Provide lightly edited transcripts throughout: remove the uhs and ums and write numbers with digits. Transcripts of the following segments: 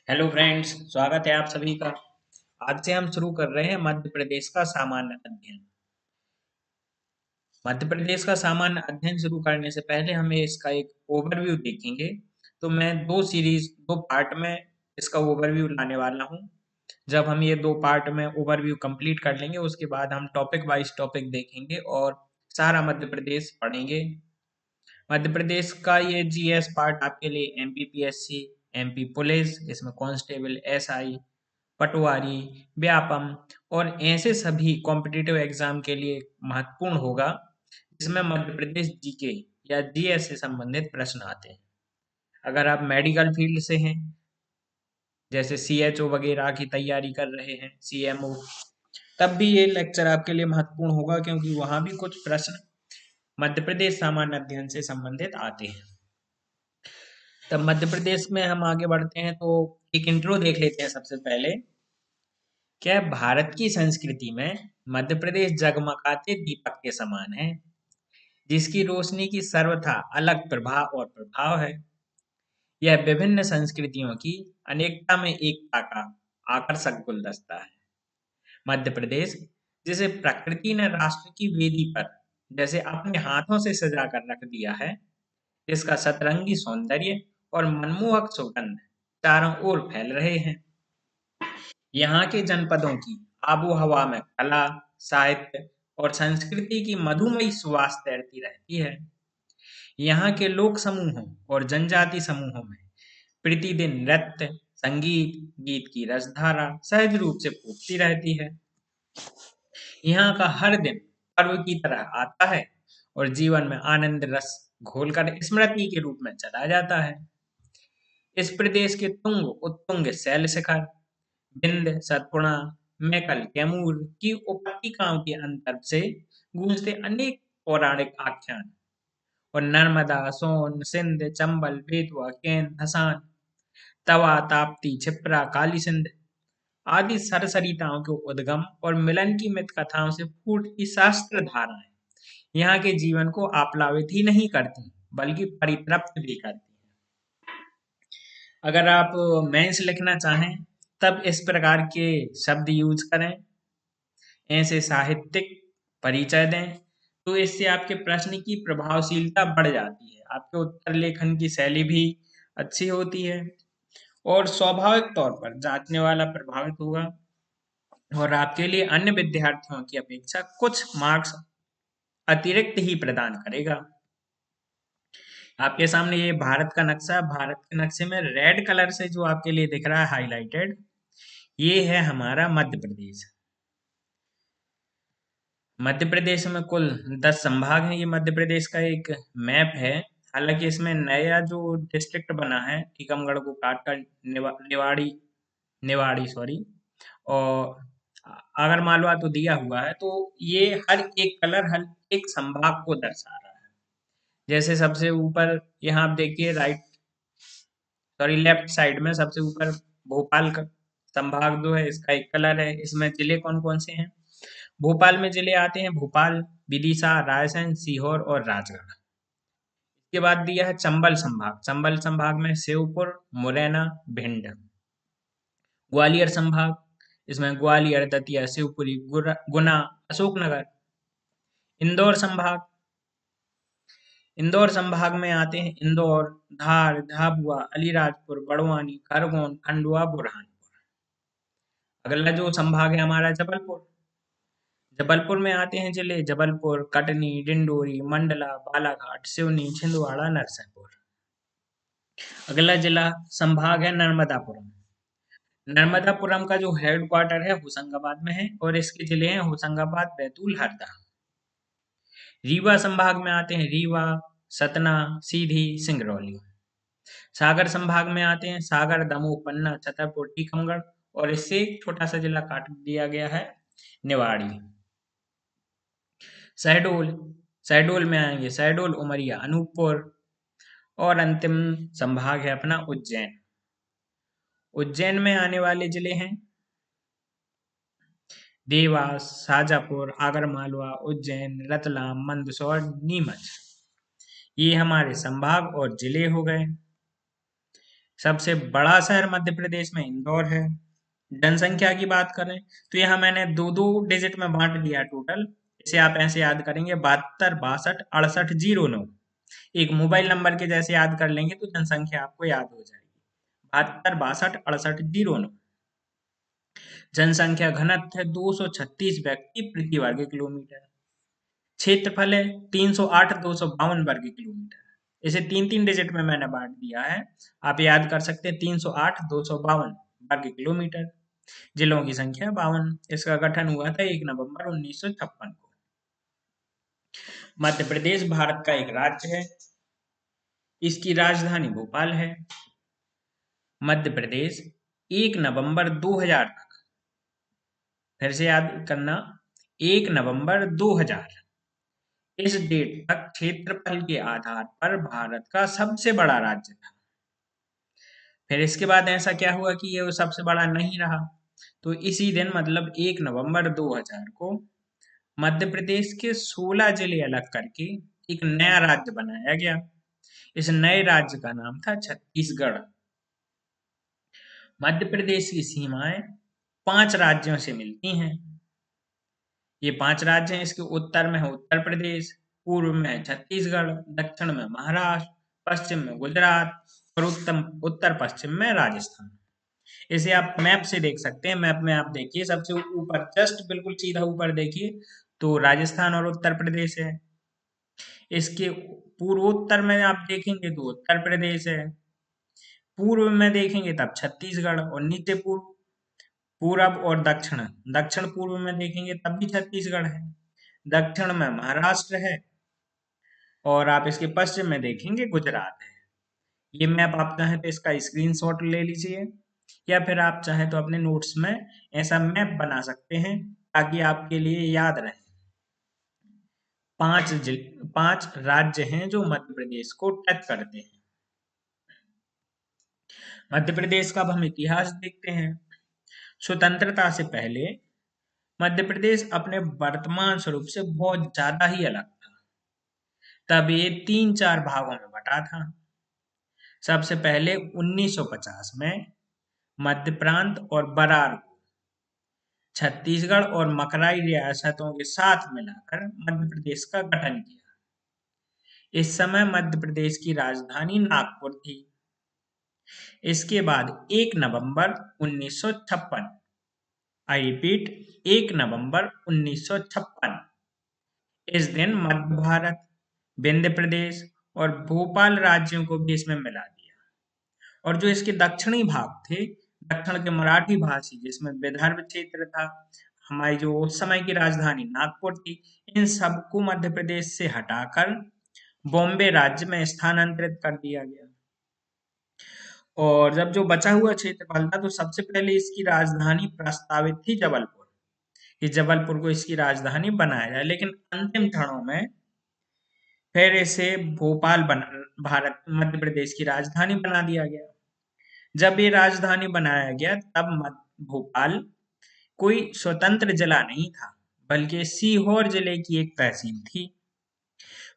Hello friends, स्वागत है आप सभी का। आज से हम शुरू कर रहे हैं मध्य प्रदेश का सामान्य अध्ययन। मध्य प्रदेश का सामान्य अध्ययन शुरू करने से पहले हमें इसका एक ओवरव्यू देखेंगे। तो मैं दो पार्ट में इसका ओवरव्यू लाने वाला हूं। जब हम ये दो पार्ट में ओवरव्यू कंप्लीट कर लेंगे, उसके बाद हम टॉपिक वाइज टॉपिक देखेंगे और सारा मध्य प्रदेश पढ़ेंगे। मध्य प्रदेश का ये जीएस पार्ट आपके लिए एमपीपीएससी, एमपी पुलिस, इसमें कांस्टेबल, एसआई, पटवारी, व्यापम और ऐसे सभी कॉम्पिटिटिव एग्जाम के लिए महत्वपूर्ण होगा, जिसमें मध्य प्रदेश जीके या जीएस से संबंधित प्रश्न आते हैं। अगर आप मेडिकल फील्ड से हैं, जैसे सीएचओ वगैरह की तैयारी कर रहे हैं, सीएमओ, तब भी ये लेक्चर आपके लिए महत्वपूर्ण होगा, क्योंकि वहां भी कुछ प्रश्न मध्य प्रदेश सामान्य अध्ययन से संबंधित आते हैं। तब मध्य प्रदेश में हम आगे बढ़ते हैं तो एक इंट्रो देख लेते हैं सबसे पहले। क्या भारत की संस्कृति में मध्य प्रदेश जगमगाते दीपक के समान है, जिसकी रोशनी की सर्वथा अलग प्रभाव और प्रभाव है। यह विभिन्न संस्कृतियों की अनेकता में एकता का आकर्षक गुलदस्ता है। मध्य प्रदेश, जिसे प्रकृति ने राष्ट्र की वेदी पर जैसे अपने हाथों से सजा कर रख दिया है, जिसका सतरंगी सौंदर्य और मनमोहक सुगंध चारों ओर फैल रहे हैं। यहाँ के जनपदों की आबो-हवा में कला, साहित्य और संस्कृति की मधुमयी सुवास तैरती रहती है। यहाँ के लोक समूहों और जनजाति समूहों में प्रतिदिन नृत्य, संगीत, गीत की रसधारा सहज रूप से फूटती रहती है। यहाँ का हर दिन पर्व की तरह आता है और जीवन में आनंद रस घोलकर स्मृति के रूप में चला जाता है। इस प्रदेश के तुंग उत्तुंग शैल शिखर, विंध्य, सतपुड़ा, मैकल, कैमूर की उपत्यकाओं के अंतर से गूंजते अनेक पौराणिक आख्यान और नर्मदा, सोन, सिंध, चंबल, बेतवा, केन, धसान, तवा, ताप्ती, छिप्रा, काली सिंध आदि सरसरिताओं के उद्गम और मिलन की मित कथाओं से फूटती शास्त्र धाराएं यहाँ के जीवन को आप्लावित ही नहीं करती, बल्कि परितृप्त भी करती हैं। अगर आप मेंस लिखना चाहें, तब इस प्रकार के शब्द यूज करें, ऐसे साहित्यिक परिचय दें, तो इससे आपके प्रश्न की प्रभावशीलता बढ़ जाती है, आपके उत्तर लेखन की शैली भी अच्छी होती है और स्वाभाविक तौर पर जांचने वाला प्रभावित होगा और आपके लिए अन्य विद्यार्थियों की अपेक्षा कुछ मार्क्स अतिरिक्त ही प्रदान करेगा। आपके सामने ये भारत का नक्शा, भारत के नक्शे में रेड कलर से जो आपके लिए दिख रहा है हाईलाइटेड, ये है हमारा मध्य प्रदेश। मध्य प्रदेश में कुल 10 संभाग हैं। ये मध्य प्रदेश का एक मैप है। हालांकि इसमें नया जो डिस्ट्रिक्ट बना है, टीकमगढ़ को काटकर निवाड़ी निवाड़ी सॉरी, और आगर मालवा तो दिया हुआ है, तो ये हर एक कलर हर एक संभाग को दर्शा रहा है। जैसे सबसे ऊपर यहाँ आप देखिए, राइट सॉरी लेफ्ट साइड में सबसे ऊपर भोपाल का संभाग जो है, इसका एक कलर है। इसमें जिले कौन कौन से हैं? भोपाल में जिले आते हैं भोपाल, विदिशा, रायसेन, सीहोर और राजगढ़। इसके बाद दिया है चंबल संभाग। चंबल संभाग में श्योपुर, मुरैना, भिंड। ग्वालियर संभाग, इसमें ग्वालियर, दतिया, शिवपुरी, गुना, अशोकनगर। इंदौर संभाग, इंदौर संभाग में आते हैं इंदौर, धार, झाबुआ, अलीराजपुर, बड़वानी, खरगोन, खंडवा, बुरहानपुर। अगला जो संभाग है हमारा जबलपुर। जबलपुर में आते हैं जिले जबलपुर, कटनी, डिंडोरी, मंडला, बालाघाट, सिवनी, छिंदवाड़ा, नरसिंहपुर। अगला जिला संभाग है नर्मदापुरम। नर्मदापुरम का जो हेड क्वार्टर है होशंगाबाद में है और इसके जिले हैं होशंगाबाद, बैतूल, हरदा। रीवा संभाग में आते हैं रीवा, सतना, सीधी, सिंगरौली। सागर संभाग में आते हैं सागर, दमोह, पन्ना, छतरपुर, टीकमगढ़ और इससे एक छोटा सा जिला काट दिया गया है, निवाड़ी। शहडोल, शहडोल में आएंगे शहडोल, उमरिया, अनूपपुर और अंतिम संभाग है अपना उज्जैन। उज्जैन में आने वाले जिले हैं देवास, शाजापुर, आगरमालवा, उज्जैन, रतलाम, मंदसौर, नीमच। ये हमारे संभाग और जिले हो गए। सबसे बड़ा शहर मध्य प्रदेश में इंदौर है। जनसंख्या की बात करें तो यहाँ मैंने दो दो डिजिट में बांट दिया टोटल। इसे आप ऐसे याद करेंगे 72 62 68 09। एक मोबाइल नंबर के जैसे याद कर लेंगे तो जनसंख्या आपको याद हो जाएगी। 72 62 68 09। जनसंख्या घनत्व है 236 व्यक्ति प्रति वर्ग किलोमीटर। क्षेत्रफल है 308 252 वर्ग किलोमीटर। इसे तीन तीन डिजिट में मैंने बांट दिया है। आप याद कर सकते हैं 308 252 वर्ग किलोमीटर। जिलों की संख्या 52। इसका गठन हुआ था 1 नवंबर 1956 को। मध्य प्रदेश भारत का एक राज्य है। इसकी राजधानी भोपाल है। मध्य प्रदेश 1 नवंबर 2000 तक, फिर से याद करना, 1 नवंबर 2000 इस डेट तक क्षेत्रफल के आधार पर भारत का सबसे बड़ा राज्य था। फिर इसके बाद ऐसा क्या हुआ कि ये सबसे बड़ा नहीं रहा, तो इसी दिन मतलब 1 नवंबर 2000 को मध्य प्रदेश के 16 जिले अलग करके एक नया राज्य बनाया गया। इस नए राज्य का नाम था छत्तीसगढ़। मध्य प्रदेश की सीमाएं 5 राज्यों से मिलती हैं। ये 5 राज्य हैं। इसके उत्तर में है उत्तर प्रदेश, पूर्व में है छत्तीसगढ़, दक्षिण में महाराष्ट्र, पश्चिम में गुजरात और उत्तर पश्चिम में राजस्थान। इसे आप मैप से देख सकते हैं। मैप में आप देखिए सबसे ऊपर, जस्ट बिल्कुल सीधा ऊपर देखिए तो राजस्थान और उत्तर प्रदेश है। इसके पूर्वोत्तर में आप देखेंगे तो उत्तर प्रदेश है। पूर्व में देखेंगे तब छत्तीसगढ़, और नीचे पूरब और दक्षिण, दक्षिण पूर्व में देखेंगे तब भी छत्तीसगढ़ है। दक्षिण में महाराष्ट्र है और आप इसके पश्चिम में देखेंगे गुजरात है। ये मैप आप चाहें तो इसका स्क्रीनशॉट ले लीजिए, या फिर आप चाहें तो अपने नोट्स में ऐसा मैप बना सकते हैं ताकि आपके लिए याद रहे। 5 राज्य हैं जो मध्य प्रदेश को टच करते हैं। मध्य प्रदेश का अब हम इतिहास देखते हैं। स्वतंत्रता से पहले मध्य प्रदेश अपने वर्तमान स्वरूप से बहुत ज्यादा ही अलग था। तब ये 3 4 भागों में बटा था। सबसे पहले 1950 में मध्य प्रांत और बरार को छत्तीसगढ़ और मकराई रियासतों के साथ मिलाकर मध्य प्रदेश का गठन किया। इस समय मध्य प्रदेश की राजधानी नागपुर थी। इसके बाद 1 नवंबर 1956, आई रिपीट 1 नवंबर 1956, इस दिन मध्य भारत, विंध्य प्रदेश और भोपाल राज्यों को भी इसमें मिला दिया। और जो इसके दक्षिणी भाग थे, दक्षिण के मराठी भाषी जिसमें विदर्भ क्षेत्र था, हमारी जो उस समय की राजधानी नागपुर थी, इन सबको मध्य प्रदेश से हटाकर बॉम्बे राज्य में स्थानांतरित कर दिया गया। और जब जो बचा हुआ क्षेत्रफल था तो सबसे पहले इसकी राजधानी प्रस्तावित थी जबलपुर, कि जबलपुर को इसकी राजधानी बनाया जाए, लेकिन अंतिम क्षणों में फिर इसे भारत मध्य प्रदेश की राजधानी बना दिया गया। जब ये राजधानी बनाया गया तब भोपाल कोई स्वतंत्र जिला नहीं था, बल्कि सीहोर जिले की एक तहसील थी।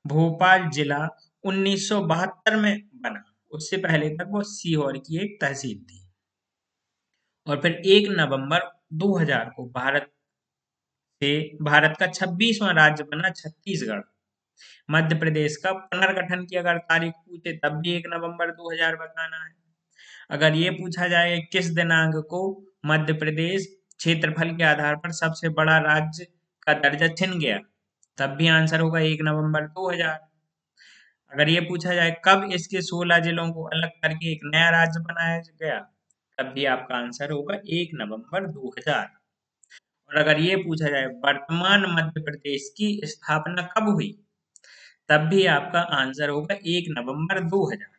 भोपाल जिला 1972 में बना, उससे पहले तक वो सीहोर की एक तहसील थी। और फिर 1 नवंबर 2000 को भारत का 26वां राज्य बना छत्तीसगढ़। मध्य प्रदेश का पुनर्गठन की अगर तारीख पूछे तब भी 1 नवंबर 2000 बताना है। अगर ये पूछा जाए किस दिनांक को मध्य प्रदेश क्षेत्रफल के आधार पर सबसे बड़ा राज्य का दर्जा छिन गया, तब भी आंसर होगा 1 नवंबर 2000। अगर ये पूछा जाए कब इसके 16 जिलों को अलग करके एक नया राज्य बनाया गया, तब भी आपका आंसर होगा 1 नवंबर 2000। और अगर ये पूछा जाए वर्तमान मध्य प्रदेश की स्थापना कब हुई, तब भी आपका आंसर होगा 1 नवंबर 2000।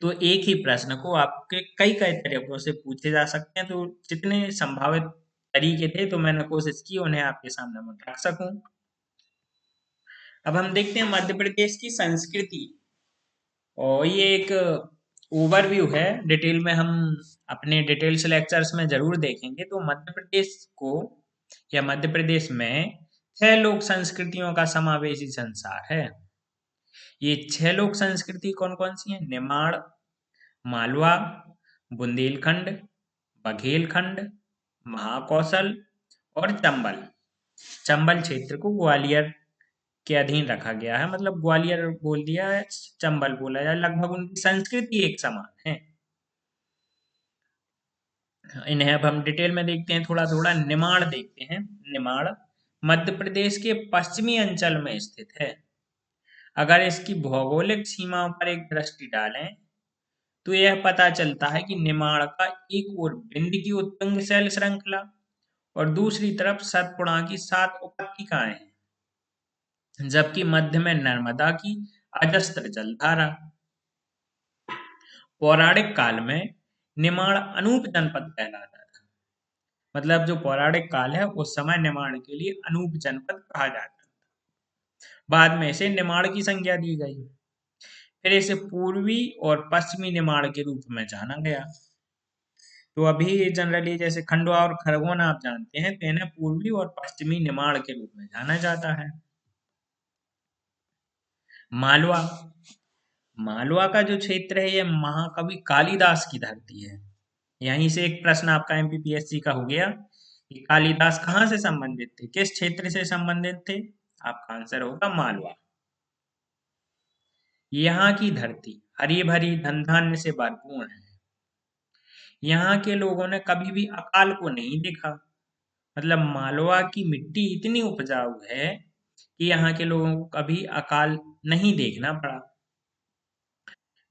तो एक ही प्रश्न को आपके कई कई तरीकों से पूछे जा सकते हैं। तो जितने संभावित तरीके थे तो मैंने कोशिश की उन्हें आपके सामने मैं रख सकूं। अब हम देखते हैं मध्य प्रदेश की संस्कृति, और ये एक ओवरव्यू है। डिटेल में हम अपने डिटेल्स लेक्चर्स में जरूर देखेंगे। तो मध्य प्रदेश को, या मध्य प्रदेश में 6 लोक संस्कृतियों का समावेशी संसार है। ये 6 लोक संस्कृति कौन कौन सी हैं? निमाड़, मालवा, बुंदेलखंड, बघेलखंड, महाकौशल और चंबल। चंबल क्षेत्र को ग्वालियर के अधीन रखा गया है, मतलब ग्वालियर बोल दिया है, चंबल बोला जाए, लगभग उनकी संस्कृति एक समान है। इन्हें अब हम डिटेल में देखते हैं, थोड़ा थोड़ा। निमाड़ देखते हैं। निमाड़ मध्य प्रदेश के पश्चिमी अंचल में स्थित है। अगर इसकी भौगोलिक सीमाओं पर एक दृष्टि डालें तो यह पता चलता है कि निमाड़ का एक ओर विंध्य की उत्तुंग शैल श्रृंखला और दूसरी तरफ सतपुड़ा की 7 उपत्यकाएं हैं, जबकि मध्य में नर्मदा की अजस्त्र जलधारा। पौराणिक काल में निमाड़ अनूप जनपद कहलाता था। मतलब जो पौराणिक काल है उस समय निमाड़ के लिए अनूप जनपद कहा जाता। बाद में इसे निमाड़ की संज्ञा दी गई। फिर इसे पूर्वी और पश्चिमी निमाड़ के रूप में जाना गया। तो अभी जनरली जैसे खंडवा और खरगोन आप जानते हैं, तो इन्हें पूर्वी और पश्चिमी निमाड़ के रूप में जाना जाता है। मालवा। मालवा का जो क्षेत्र है ये महाकवि कालिदास की धरती है। यहीं से एक प्रश्न आपका एमपीपीएससी का हो गया कि कालिदास कहाँ से संबंधित थे, किस क्षेत्र से संबंधित थे। आपका आंसर होगा मालवा। यहाँ की धरती हरी भरी धन धान्य से भरपूर है। यहाँ के लोगों ने कभी भी अकाल को नहीं देखा। मतलब मालवा की मिट्टी इतनी उपजाऊ है कि यहाँ के लोगों को कभी अकाल नहीं देखना पड़ा।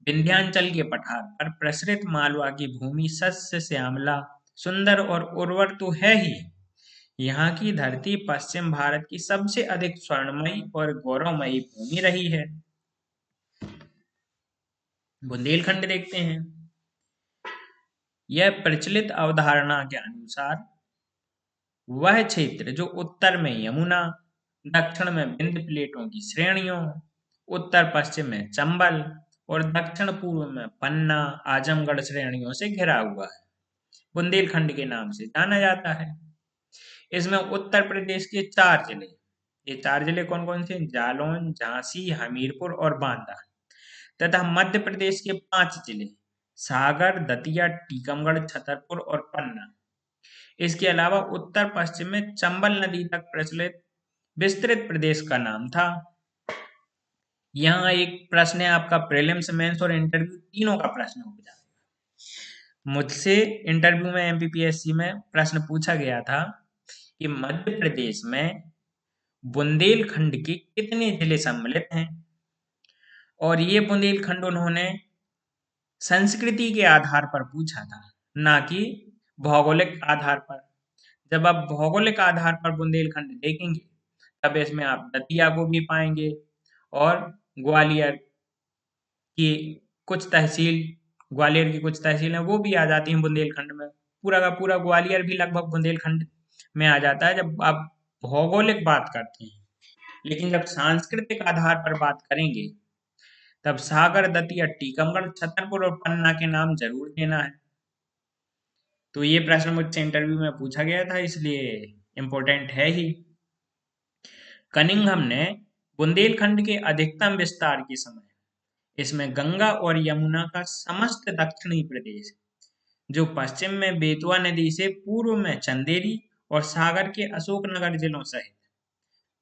विंध्याचल के पठार पर प्रसरित मालवा की भूमि सस्य श्यामला, सुंदर और उर्वर तो है ही, यहाँ की धरती पश्चिम भारत की सबसे अधिक स्वर्णमयी और गौरवमयी भूमि रही है। बुंदेलखंड देखते हैं। यह प्रचलित अवधारणा के अनुसार वह क्षेत्र जो उत्तर में यमुना, दक्षिण में विंध्य प्लेटों की श्रेणियों, उत्तर पश्चिम में चंबल और दक्षिण पूर्व में पन्ना, आजमगढ़ श्रेणियों से घिरा हुआ है, बुंदेलखंड के नाम से जाना जाता है। इसमें उत्तर प्रदेश के 4 जिले, ये 4 जिले कौन कौन से? जालौन, झांसी, हमीरपुर और बांदा, तथा मध्य प्रदेश के 5 जिले सागर, दतिया, टीकमगढ़, छतरपुर और पन्ना। इसके अलावा उत्तर पश्चिम में चंबल नदी तक प्रचलित विस्तृत प्रदेश का नाम था। यहाँ एक प्रश्न है आपका, प्रीलिम्स, मेंस और इंटरव्यू तीनों का प्रश्न हो जाएगा। मुझसे इंटरव्यू में एमपीपीएससी में प्रश्न पूछा गया था कि मध्य प्रदेश में बुंदेलखंड के कितने जिले सम्मिलित हैं, और ये बुंदेलखंड उन्होंने संस्कृति के आधार पर पूछा था, ना कि भौगोलिक आधार पर। जब आप भौगोलिक आधार पर बुंदेलखंड देखेंगे तब इसमें आप दतिया को भी पाएंगे और ग्वालियर की कुछ तहसील, ग्वालियर की कुछ तहसील हैं वो भी आ जाती हैं बुंदेलखंड में। पूरा का पूरा ग्वालियर भी लगभग बुंदेलखंड में आ जाता है जब आप भौगोलिक बात करते हैं। लेकिन जब सांस्कृतिक आधार पर बात करेंगे तब सागर, दतिया, टीकमगढ़, छतरपुर और पन्ना के नाम जरूर देना है। तो ये प्रश्न मुझसे इंटरव्यू में पूछा गया था, इसलिए इम्पोर्टेंट है ही। कनिंघम ने बुंदेलखंड के अधिकतम विस्तार के समय इसमें गंगा और यमुना का समस्त दक्षिणी प्रदेश, जो पश्चिम में बेतवा नदी से, पूर्व में चंदेरी और सागर के अशोकनगर जिलों सहित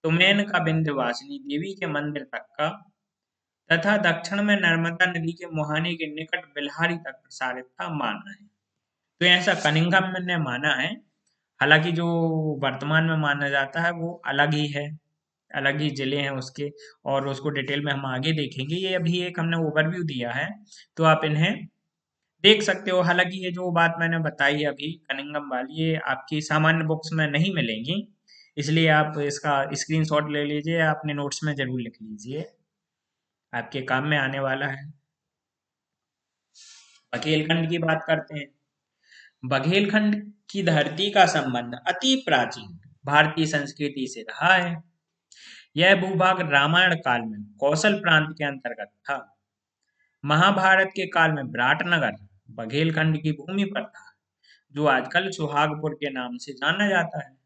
तुमैन का विंध्यवासिनी देवी के मंदिर तक का, तथा दक्षिण में नर्मदा नदी के मुहाने के निकट बिल्हारी तक प्रसारित था, माना है। तो ऐसा कनिंघम ने माना है। हालांकि जो वर्तमान में माना जाता है वो अलग ही है, अलग ही जिले हैं उसके, और उसको डिटेल में हम आगे देखेंगे। ये अभी एक हमने ओवरव्यू दिया है, तो आप इन्हें देख सकते हो। हालांकि ये जो बात मैंने बताई अभी कनिंघम वाली, ये आपकी सामान्य बुक्स में नहीं मिलेंगी, इसलिए आप इसका स्क्रीनशॉट ले लीजिए, अपने नोट्स में जरूर लिख लीजिए, आपके काम में आने वाला है। बघेलखंड की बात करते हैं। बघेलखंड की धरती का संबंध अति प्राचीन भारतीय संस्कृति से रहा है। यह भूभाग रामायण काल में कौशल प्रांत के अंतर्गत था। महाभारत के काल में विराटनगर बघेलखंड की भूमि पर था, जो आजकल सुहागपुर के नाम से जाना जाता है।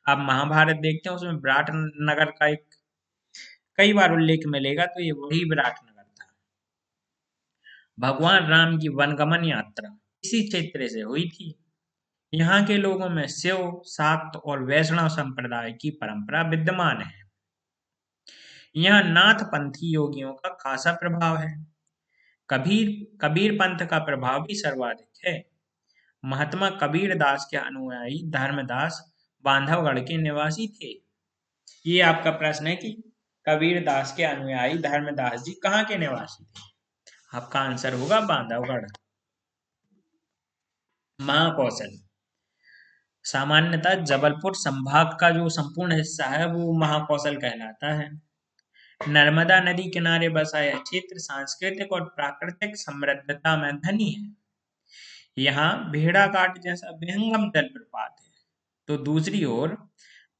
आप महाभारत देखते हैं, उसमें विराटनगर का एक कई बार उल्लेख मिलेगा, तो ये वही विराटनगर था। भगवान राम की वनगमन यात्रा इसी क्षेत्र से हुई थी। यहाँ के लोगों में शिव, शाक्त और वैष्णव संप्रदाय की परंपरा विद्यमान है। यहाँ नाथ पंथी योगियों का खासा प्रभाव है। कबीर कबीर पंथ का प्रभाव भी सर्वाधिक है। महात्मा कबीर दास के अनुयायी धर्मदास बांधवगढ़ के निवासी थे। ये आपका प्रश्न है कि कबीर दास के अनुयायी धर्मदास जी कहाँ के निवासी थे। आपका आंसर होगा बांधवगढ़। महाकौशल सामान्यतः जबलपुर संभाग का जो संपूर्ण हिस्सा है वो महाकौशल कहलाता है। नर्मदा नदी किनारे बसा यह क्षेत्र सांस्कृतिक और प्राकृतिक समृद्धता में धनी है। यहाँ भेड़ाघाट जैसा विहंगम जलप्रपात है, तो दूसरी ओर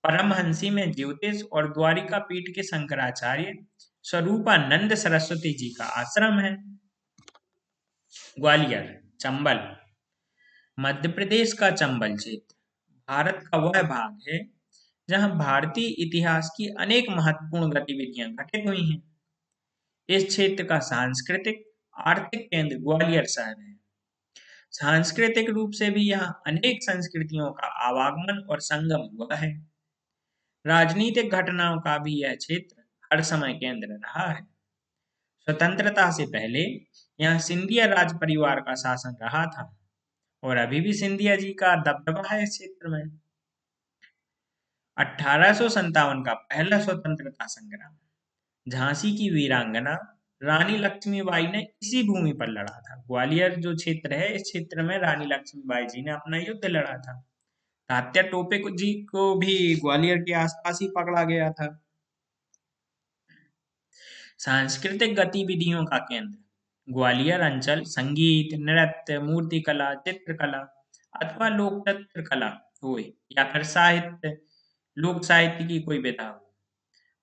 परमहंसी में ज्योतिष और द्वारिका पीठ के शंकराचार्य स्वरूपानंद सरस्वती जी का आश्रम है। ग्वालियर चंबल मध्य प्रदेश का चंबल क्षेत्र भारत का वह भाग है जहां भारतीय इतिहास की अनेक महत्वपूर्ण गतिविधियां घटित हुई हैं। इस क्षेत्र का सांस्कृतिक आर्थिक केंद्र ग्वालियर शहर है। सांस्कृतिक रूप से भी यहाँ अनेक संस्कृतियों का आवागमन और संगम हुआ है। राजनीतिक घटनाओं का भी यह क्षेत्र हर समय केंद्र रहा है। स्वतंत्रता से पहले यहाँ सिंधिया राज परिवार का शासन रहा था और अभी भी सिंधिया जी का दबदबा है इस क्षेत्र में। 1857 का पहला स्वतंत्रता संग्राम झांसी की वीरांगना रानी लक्ष्मीबाई ने इसी भूमि पर लड़ा था। ग्वालियर जो क्षेत्र है इस क्षेत्र में रानी लक्ष्मीबाई जी ने अपना युद्ध लड़ा था। तात्या टोपे जी को भी ग्वालियर के आसपास ही पकड़ा गया था। सांस्कृतिक गतिविधियों का केंद्र ग्वालियर अंचल संगीत, नृत्य, मूर्तिकला, चित्रकला अथवा लोक चित्रकला हो या फिर साहित्य, लोक साहित्य की कोई विधा हो,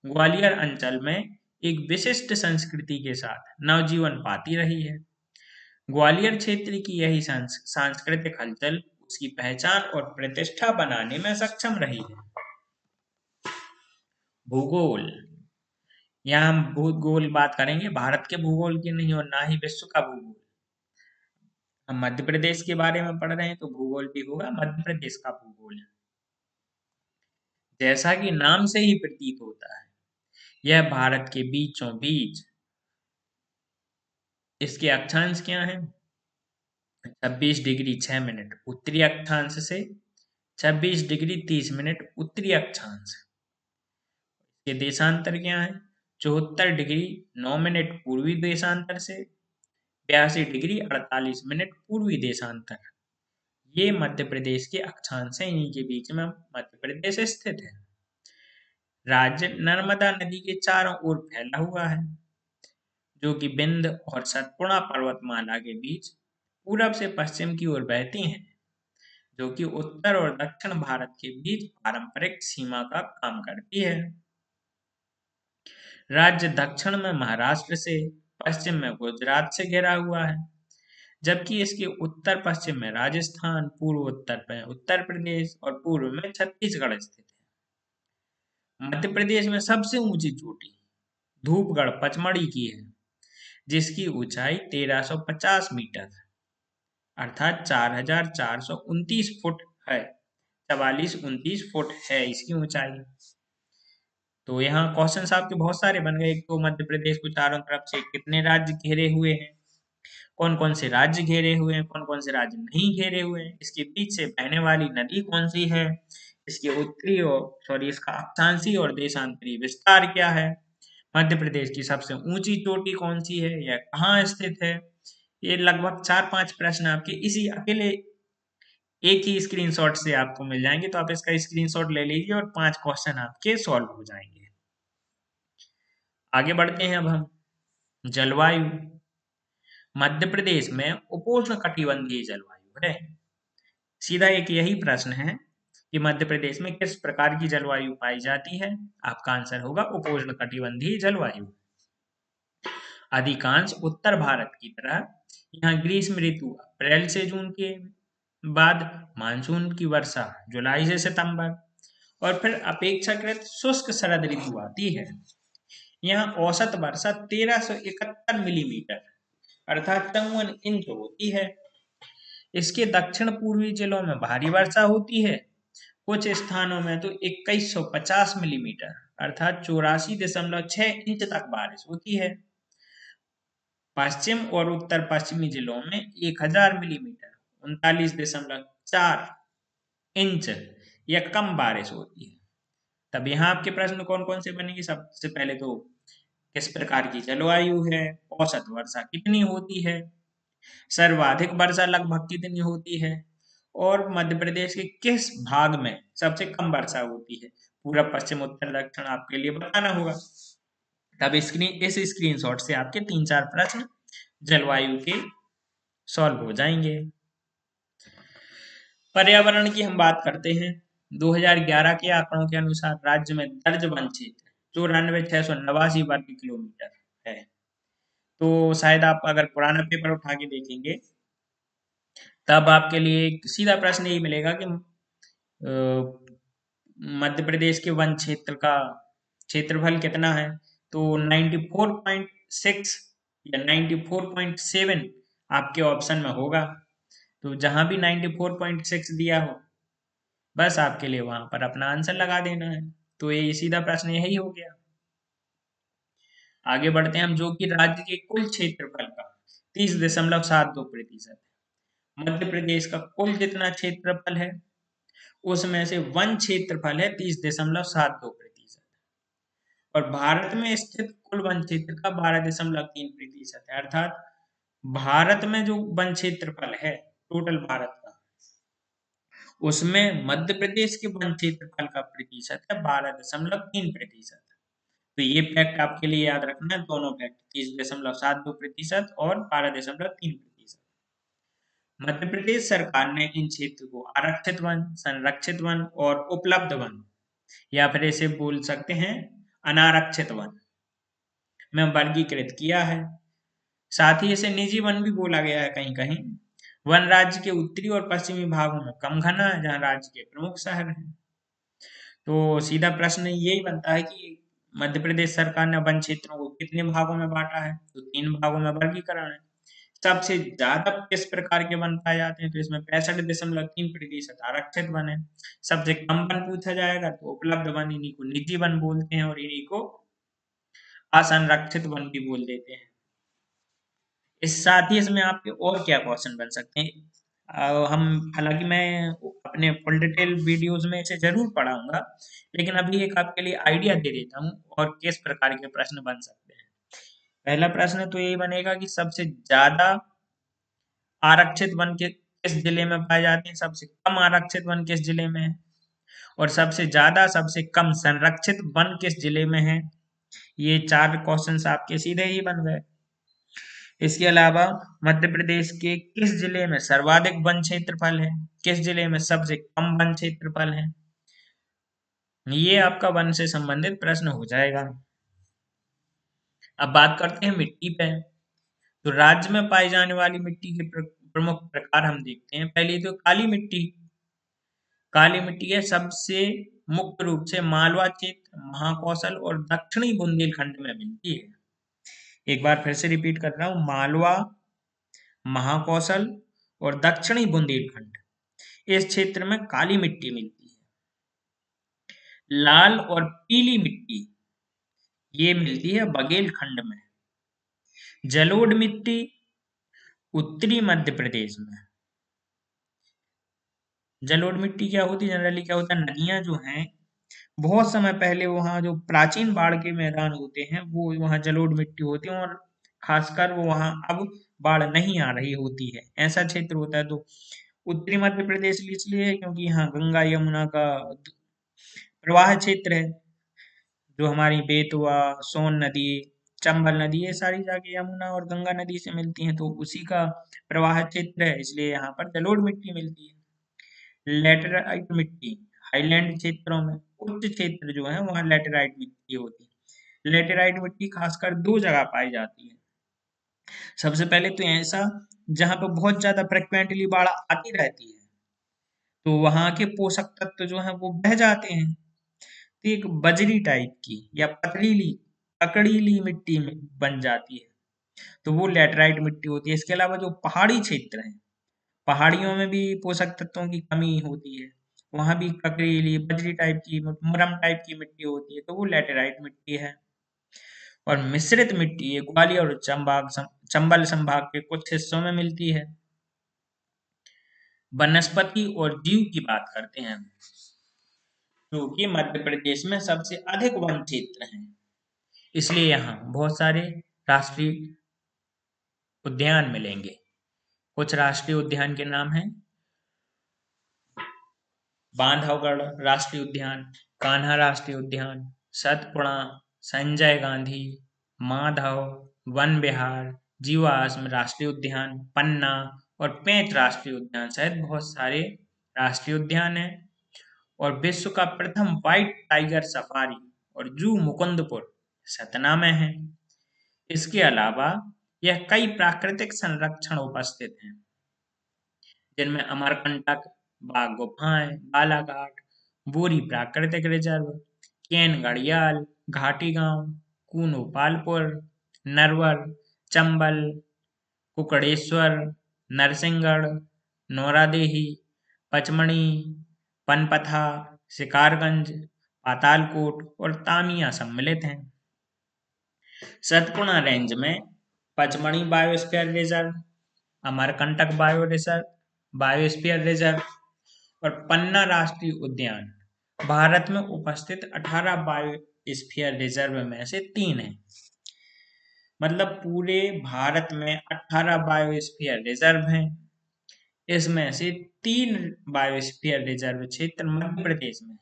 ग्वालियर अंचल में एक विशिष्ट संस्कृति के साथ नवजीवन पाती रही है। ग्वालियर क्षेत्र की यही सांस्कृतिक हलचल उसकी पहचान और प्रतिष्ठा बनाने में सक्षम रही है। भूगोल यहाँ हम भूगोल बात करेंगे, भारत के भूगोल की नहीं और ना ही विश्व का भूगोल। हम मध्य प्रदेश के बारे में पढ़ रहे हैं तो भूगोल भी होगा मध्य प्रदेश का भूगोल। जैसा कि नाम से ही प्रतीत होता है यह भारत के बीचों बीच। इसके अक्षांश क्या हैं? 26 डिग्री 6 मिनट उत्तरी अक्षांश से 26 डिग्री 30 मिनट उत्तरी अक्षांश। के देशांतर क्या है? 74 डिग्री 9 मिनट पूर्वी देशांतर से 82 डिग्री 48 मिनट पूर्वी देशांतर। ये मध्य प्रदेश के अक्षांश हैं, इन्हीं के बीच में मध्य प्रदेश स्थित है। राज्य नर्मदा नदी के चारों ओर फैला हुआ है, जो कि विंध्य और सतपुड़ा पर्वतमाला के बीच पूरब से पश्चिम की ओर बहती हैं, जो कि उत्तर और दक्षिण भारत के बीच पारंपरिक सीमा का काम करती है। राज्य दक्षिण में महाराष्ट्र से, पश्चिम में गुजरात से घिरा हुआ है, जबकि इसके उत्तर पश्चिम में राजस्थान, पूर्व उत्तर में उत्तर प्रदेश और पूर्व में छत्तीसगढ़ स्थित है। मध्य प्रदेश में सबसे ऊंची चोटी धूपगढ़ पचमढ़ी की है, जिसकी ऊंचाई 1350 मीटर अर्थात 4429 फुट है। 4429 फुट है इसकी ऊंचाई। तो यहाँ क्वेश्चन आपके बहुत सारे बन गए। एक तो मध्य प्रदेश को चारों तरफ से कितने राज्य घेरे हुए हैं, कौन कौन से राज्य घेरे हुए हैं, कौन कौन से राज्य नहीं घेरे हुए हैं, इसके बीच से बहने वाली नदी कौन सी है, इसके उत्तरी और इसका अक्षांशीय और देशांतरी विस्तार क्या है, मध्य प्रदेश की सबसे ऊंची चोटी कौन सी है, यह कहाँ स्थित है। ये लगभग 4-5 प्रश्न आपके इसी अकेले एक ही स्क्रीनशॉट से आपको मिल जाएंगे। तो आप इसका स्क्रीनशॉट ले लीजिए और 5 क्वेश्चन आपके सॉल्व हो जाएंगे। आगे बढ़ते हैं अब हम। जलवायु मध्य प्रदेश में उपोष्ण कटिबंधीय जलवायु है। सीधा एक यही प्रश्न है कि मध्य प्रदेश में किस प्रकार की जलवायु पाई जाती है। आपका आंसर होगा उपोष्ण कटिबंधीय जलवायु। अधिकांश उत्तर भारत की तरह यहाँ ग्रीष्म ऋतु अप्रैल से जून के बाद, मानसून की वर्षा जुलाई से सितंबर और फिर अपेक्षाकृत शुष्क शरद ऋतु आती है। यहाँ औसत वर्षा 1371 मिलीमीटर अर्थात 54 इंच होती है। इसके दक्षिण पूर्वी जिलों में भारी वर्षा होती है, कुछ स्थानों में तो 2150 मिलीमीटर अर्थात 84.6 इंच तक बारिश होती है। पश्चिम और उत्तर पश्चिमी जिलों में 1000 मिलीमीटर 39.4 इंच या कम बारिश होती है। तब यहाँ आपके प्रश्न कौन कौन से बनेंगे? सबसे पहले तो किस प्रकार की जलवायु है, औसत वर्षा कितनी होती है, सर्वाधिक वर्षा लगभग कितनी होती है, और मध्य प्रदेश के किस भाग में सबसे कम वर्षा होती है। पूरब पश्चिम उत्तर दक्षिण आपके लिए बताना होगा। तब इस स्क्रीनशॉट से आपके 3-4 प्रश्न जलवायु के सॉल्व हो जाएंगे। पर्यावरण की हम बात करते हैं। 2011 के आंकड़ों के अनुसार राज्य में दर्ज वन क्षेत्र 94,689 वर्ग किलोमीटर है। तो शायद आप अगर पुराना पेपर उठा के देखेंगे तब आपके लिए एक सीधा प्रश्न यही मिलेगा कि मध्य प्रदेश के वन क्षेत्र का क्षेत्रफल कितना है। तो 94.6 या 94.7 आपके ऑप्शन में होगा। तो जहां भी 94.6 दिया हो बस आपके लिए वहां पर अपना आंसर लगा देना है। तो ये सीधा प्रश्न यही हो गया। आगे बढ़ते हैं हम, जो कि राज्य के कुल क्षेत्रफल का 30.72% मध्य प्रदेश का कुल जितना क्षेत्रफल है उसमें से वन क्षेत्रफल है 30.72% और भारत में स्थित कुल वन क्षेत्र का 12.3% है। अर्थात भारत में जो वन क्षेत्रफल है टोटल भारत का, उसमें मध्य प्रदेश के वन क्षेत्रफल का प्रतिशत है 12.3%। तो ये फैक्ट आपके लिए याद रखना है, दोनों फैक्ट 30.72% और 12.3%। मध्य प्रदेश सरकार ने इन क्षेत्र को आरक्षित वन, संरक्षित वन और उपलब्ध वन या फिर इसे बोल सकते हैं अनारक्षित वन में वर्गीकृत किया है। साथ ही इसे निजी वन भी बोला गया है कहीं कहीं। वन राज्य के उत्तरी और पश्चिमी भागों में कम घना है जहां राज्य के प्रमुख शहर हैं। तो सीधा प्रश्न यही बनता है कि मध्य प्रदेश सरकार ने वन क्षेत्रों को कितने भागों में बांटा है। तो 3 भागों में वर्गीकरण है। सबसे ज्यादा किस प्रकार के वन पाए जाते हैं? तो इसमें 65.3% आरक्षित वन है। सबसे कम वन पूछा जाएगा तो उपलब्ध वन, इन्हीं को निजी वन बोलते हैं और इन्हीं को असंरक्षित वन भी बोल देते हैं। इस साथ ही इसमें आपके और क्या क्वेश्चन बन सकते हैं? हम हालांकि मैं अपने फुल डिटेल वीडियोस में इसे जरूर पढ़ाऊंगा, लेकिन अभी एक आपके लिए आइडिया दे देता हूँ और किस प्रकार के प्रश्न बन सकते हैं। पहला प्रश्न तो यही बनेगा कि सबसे ज्यादा आरक्षित वन के किस जिले में पाए जाते हैं, सबसे कम आरक्षित वन किस जिले में है, और सबसे ज्यादा सबसे कम संरक्षित वन किस जिले में है। ये 4 क्वेश्चंस आपके सीधे ही बन गए। इसके अलावा मध्य प्रदेश के किस जिले में सर्वाधिक वन क्षेत्रफल है, किस जिले में सबसे कम वन क्षेत्रफल है, ये आपका वन से संबंधित प्रश्न हो जाएगा। अब बात करते हैं मिट्टी पे। तो राज्य में पाई जाने वाली मिट्टी के प्रमुख प्रकार हम देखते हैं। पहली तो काली मिट्टी। काली मिट्टी है सबसे मुख्य रूप से मालवा क्षेत्र, महाकौशल और दक्षिणी बुंदेलखंड में मिलती है। एक बार फिर से रिपीट कर रहा हूं, मालवा, महाकौशल और दक्षिणी बुंदेलखंड, इस क्षेत्र में काली मिट्टी मिलती है। लाल और पीली मिट्टी ये मिलती है बघेलखंड में। जलोढ़ मिट्टी उत्तरी मध्य प्रदेश में। जलोढ़ मिट्टी क्या होती है? जनरली क्या होता है, नदियां जो हैं बहुत समय पहले वहाँ जो प्राचीन बाढ़ के मैदान होते हैं वो वहाँ जलोढ़ मिट्टी होती है और खासकर वो वहाँ अब बाढ़ नहीं आ रही होती है, ऐसा क्षेत्र होता है। तो उत्तरी मध्य प्रदेश इसलिए है क्योंकि यहाँ गंगा यमुना का प्रवाह क्षेत्र है। जो हमारी बेतवा, सोन नदी, चंबल नदी, ये सारी जाके यमुना और गंगा नदी से मिलती हैं, तो उसी का प्रवाह क्षेत्र है, इसलिए यहाँ पर जलोढ़ मिट्टी मिलती है। लेटेराइट मिट्टी हाईलैंड क्षेत्रों में, उच्च क्षेत्र जो है वहाँ लेटेराइट मिट्टी होती है। लेटेराइट मिट्टी खासकर 2 जगह पाई जाती है। सबसे पहले तो ऐसा जहाँ पर बहुत ज्यादा फ्रिक्वेंटली बाढ़ आती रहती है, तो वहां के पोषक तत्व जो है वो बह जाते हैं। तो एक बजरी टाइप की या पथरीली ककड़ीली मिट्टी में बन जाती है। तो वो लैटेराइट मिट्टी होती है। इसके अलावा जो पहाड़ी क्षेत्र हैं, पहाड़ियों में भी पोषक तत्वों की कमी होती है। वहां भी ककरीली, बजरी टाइप की, मुरम टाइप की मिट्टी होती है, तो वो लैटेराइट मिट्टी है। और मिश्रित मिट्टी ये ग्वालियर और चंबल संभाग के कुछ हिस्सों में मिलती है। वनस्पति और जीव की बात करते हैं, जो कि मध्य प्रदेश में सबसे अधिक वन क्षेत्र है, इसलिए यहाँ बहुत सारे राष्ट्रीय उद्यान मिलेंगे। कुछ राष्ट्रीय उद्यान के नाम हैं बांधवगढ़ राष्ट्रीय उद्यान, कान्हा राष्ट्रीय उद्यान, सतपुड़ा, संजय गांधी, माधव, वन विहार, जीवाश्म राष्ट्रीय उद्यान, पन्ना और पेंच राष्ट्रीय उद्यान सहित बहुत सारे राष्ट्रीय उद्यान हैं। और विश्व का प्रथम व्हाइट टाइगर सफारी और जू मुकुंदपुर सतना में है। इसके अलावा यह कई प्राकृतिक संरक्षण उपस्थित हैं, जिनमें अमरकंटक, बाघ गुफाएं, बालाघाट, बोरी प्राकृतिक रिजर्व, केन घड़ियाल, घाटी गांव, कूनो पालपुर, नरवर, चंबल, कुकड़ेश्वर, नरसिंहगढ़, नौरादेही, पचमणी, पनपथा, शिकारगंज, पातालकोट और तामिया सम्मिलित हैं। सतपुड़ा रेंज में Pachmarhi biosphere reserve, Amarkantak biosphere reserve और पन्ना राष्ट्रीय उद्यान भारत में उपस्थित 18 बायोस्फीयर रिजर्व में से 3 है। मतलब पूरे भारत में 18 बायोस्फीयर रिजर्व हैं। इसमें से 3 बायोस्फीयर रिजर्व क्षेत्र मध्य प्रदेश में है।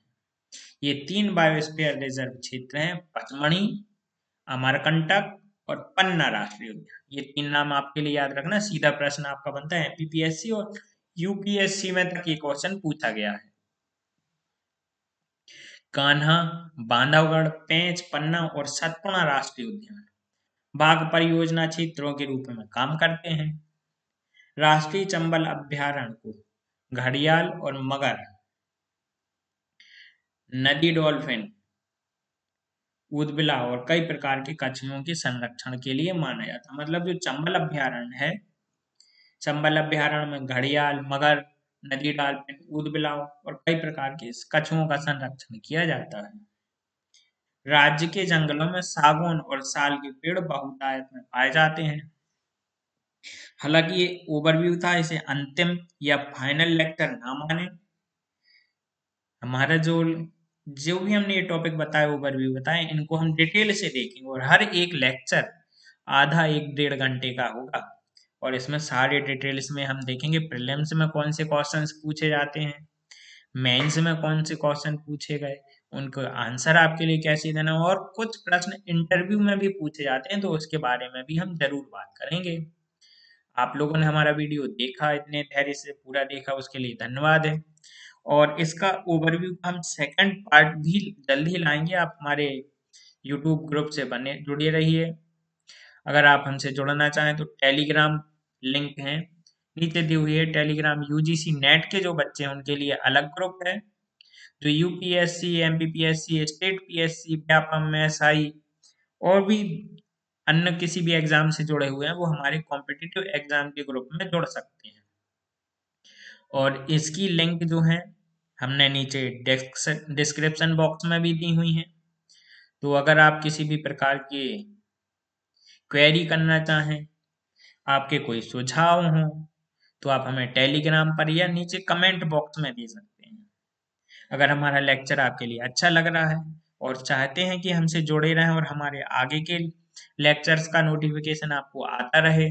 ये 3 बायोस्फीयर रिजर्व क्षेत्र हैं पचमणी, अमरकंटक और पन्ना राष्ट्रीय उद्यान। ये 3 नाम आपके लिए याद रखना, सीधा प्रश्न आपका बनता है एमपीपीएससी और यूपीएससी में तक ये क्वेश्चन पूछा गया है। कान्हा, बांधवगढ़, पेंच, पन्ना और सतपुड़ा राष्ट्रीय उद्यान बाघ परियोजना क्षेत्रों के रूप में काम करते हैं। राष्ट्रीय चंबल अभ्यारण्य को घड़ियाल और मगर, नदी डॉल्फिन, ऊदबिलाव और कई प्रकार के कछुओं के संरक्षण के लिए माना जाता है। मतलब जो चंबल अभ्यारण्य है, चंबल अभ्यारण्य में घड़ियाल, मगर, नदी डॉल्फिन, ऊदबिलाव और कई प्रकार के कछुओं का संरक्षण किया जाता है। राज्य के जंगलों में सागौन और साल के पेड़ बहुतायत में पाए जाते हैं। हालांकि ये ओवरव्यू था, इसे अंतिम या फाइनल लेक्चर ना माने। हमारा जो जो भी हमने ये टॉपिक बताया, ओवरव्यू बताए, इनको हम डिटेल से देखेंगे और हर एक लेक्चर आधा 1-1.5 घंटे का होगा। और इसमें सारे डिटेल्स में हम देखेंगे प्रीलिम्स में कौन से क्वेश्चंस पूछे जाते हैं, मेंस में कौन से क्वेश्चन पूछे गए, उनको आंसर आपके लिए कैसे देना, और कुछ प्रश्न इंटरव्यू में भी पूछे जाते हैं, तो उसके बारे में भी हम जरूर बात करेंगे। आप लोगों ने हमारा वीडियो देखा, इतने धैर्य से पूरा देखा, उसके लिए धन्यवाद है। और इसका ओवरव्यू हम सेकंड पार्ट भी जल्द ही लाएंगे। आप हमारे यूट्यूब ग्रुप से बने जुड़े रहिए। अगर आप हमसे जुड़ना चाहें तो टेलीग्राम लिंक है नीचे दी हुई है। टेलीग्राम यूजीसी नेट के जो बच्चे हैं उनके लिए अलग ग्रुप है, जो UPSC, MPPSC, state PSC, Vyapam, SI और भी अन्य किसी भी एग्जाम से जुड़े हुए हैं, वो हमारे कॉम्पिटिटिव एग्जाम के ग्रुप में जुड़ सकते हैं। और इसकी लिंक जो है हमने नीचे डिस्क्रिप्शन बॉक्स में भी दी हुई है। तो अगर आप किसी भी प्रकार की क्वेरी करना चाहें, आपके कोई सुझाव हो, तो आप हमें टेलीग्राम पर या नीचे कमेंट बॉक्स में दे सकते हैं। अगर हमारा लेक्चर आपके लिए अच्छा लग रहा है और चाहते हैं कि हमसे जुड़े रहें और हमारे आगे के लेक्चर्स का नोटिफिकेशन आपको आता रहे,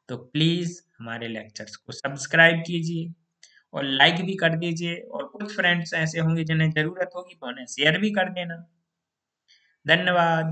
तो प्लीज़ हमारे लेक्चर्स को सब्सक्राइब कीजिए और लाइक भी कर दीजिए। और कुछ फ्रेंड्स ऐसे होंगे जिन्हें ज़रूरत होगी तो उन्हें शेयर भी कर देना। धन्यवाद।